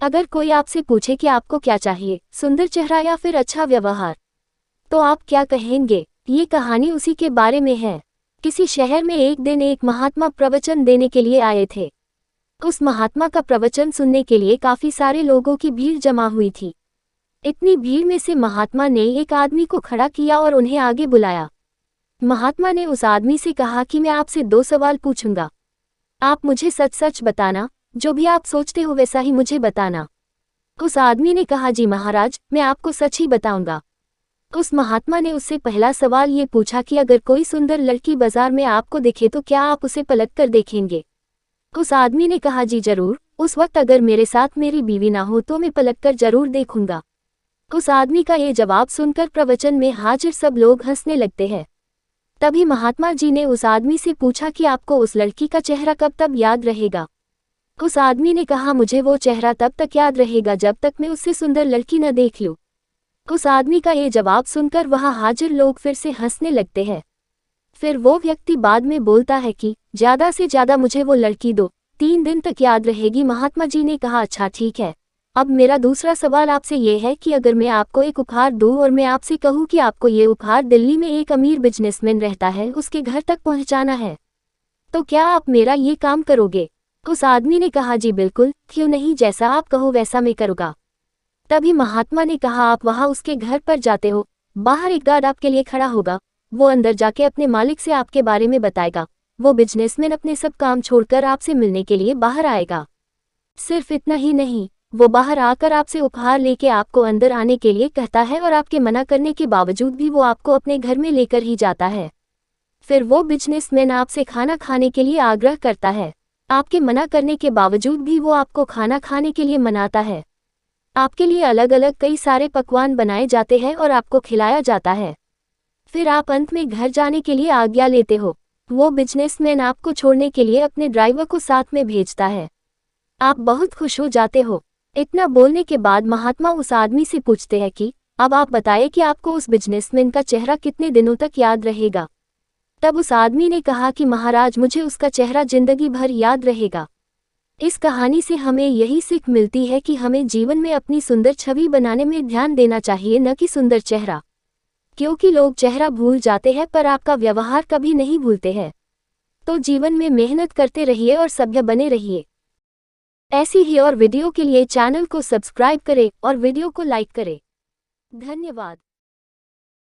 अगर कोई आपसे पूछे कि आपको क्या चाहिए, सुंदर चेहरा या फिर अच्छा व्यवहार, तो आप क्या कहेंगे? ये कहानी उसी के बारे में है। किसी शहर में एक दिन एक महात्मा प्रवचन देने के लिए आए थे। उस महात्मा का प्रवचन सुनने के लिए काफी सारे लोगों की भीड़ जमा हुई थी। इतनी भीड़ में से महात्मा ने एक आदमी को खड़ा किया और उन्हें आगे बुलाया। महात्मा ने उस आदमी से कहा कि मैं आपसे 2 सवाल पूछूंगा। आप मुझे सच सच बताना, जो भी आप सोचते हो वैसा ही मुझे बताना। उस आदमी ने कहा, जी महाराज, मैं आपको सच ही बताऊंगा। उस महात्मा ने उससे पहला सवाल ये पूछा कि अगर कोई सुंदर लड़की बाजार में आपको दिखे तो क्या आप उसे पलट कर देखेंगे? उस आदमी ने कहा, जी जरूर, उस वक्त अगर मेरे साथ मेरी बीवी ना हो तो मैं पलट कर जरूर देखूंगा। उस आदमी का ये जवाब सुनकर प्रवचन में हाजिर सब लोग हंसने लगते हैं। तभी महात्मा जी ने उस आदमी से पूछा कि आपको उस लड़की का चेहरा कब तक याद रहेगा? उस आदमी ने कहा, मुझे वो चेहरा तब तक याद रहेगा जब तक मैं उससे सुंदर लड़की न देख लूं। उस आदमी का ये जवाब सुनकर वहां हाजिर लोग फिर से हंसने लगते हैं। फिर वो व्यक्ति बाद में बोलता है कि ज्यादा से ज्यादा मुझे वो लड़की दो, 3 दिन तक याद रहेगी। महात्मा जी ने कहा, अच्छा ठीक है। अब मेरा दूसरा सवाल आपसे ये है कि अगर मैं आपको एक उपहार दूं और मैं आपसे कहूं कि आपको ये उपहार दिल्ली में एक अमीर बिजनेसमैन रहता है, उसके घर तक पहुंचाना है, तो क्या आप मेरा ये काम करोगे? उस आदमी ने कहा, जी बिल्कुल, क्यों नहीं, जैसा आप कहो वैसा मैं करूँगा। तभी महात्मा ने कहा, आप वहां उसके घर पर जाते हो, बाहर एक गार्ड आपके लिए खड़ा होगा। वो अंदर जाके अपने मालिक से आपके बारे में बताएगा। वो बिजनेसमैन अपने सब काम छोड़कर आपसे मिलने के लिए बाहर आएगा। सिर्फ इतना ही नहीं, वो बाहर आकर आपसे उपहार लेके आपको अंदर आने के लिए कहता है और आपके मना करने के बावजूद भी वो आपको अपने घर में लेकर ही जाता है। फिर वो बिजनेसमैन आपसे खाना खाने के लिए आग्रह करता है। आपके मना करने के बावजूद भी वो आपको खाना खाने के लिए मनाता है। आपके लिए अलग अलग कई सारे पकवान बनाए जाते हैं और आपको खिलाया जाता है। फिर आप अंत में घर जाने के लिए आज्ञा लेते हो। वो बिजनेसमैन आपको छोड़ने के लिए अपने ड्राइवर को साथ में भेजता है। आप बहुत खुश हो जाते हो। इतना बोलने के बाद महात्मा उस आदमी से पूछते हैं कि अब आप बताइए कि आपको उस बिजनेसमैन का चेहरा कितने दिनों तक याद रहेगा? तब उस आदमी ने कहा कि महाराज, मुझे उसका चेहरा जिंदगी भर याद रहेगा। इस कहानी से हमें यही सीख मिलती है कि हमें जीवन में अपनी सुंदर छवि बनाने में ध्यान देना चाहिए, न कि सुंदर चेहरा। क्योंकि लोग चेहरा भूल जाते हैं पर आपका व्यवहार कभी नहीं भूलते हैं। तो जीवन में मेहनत करते रहिए और सभ्य बने रहिए। ऐसी ही और वीडियो के लिए चैनल को सब्सक्राइब करें और वीडियो को लाइक करें। धन्यवाद।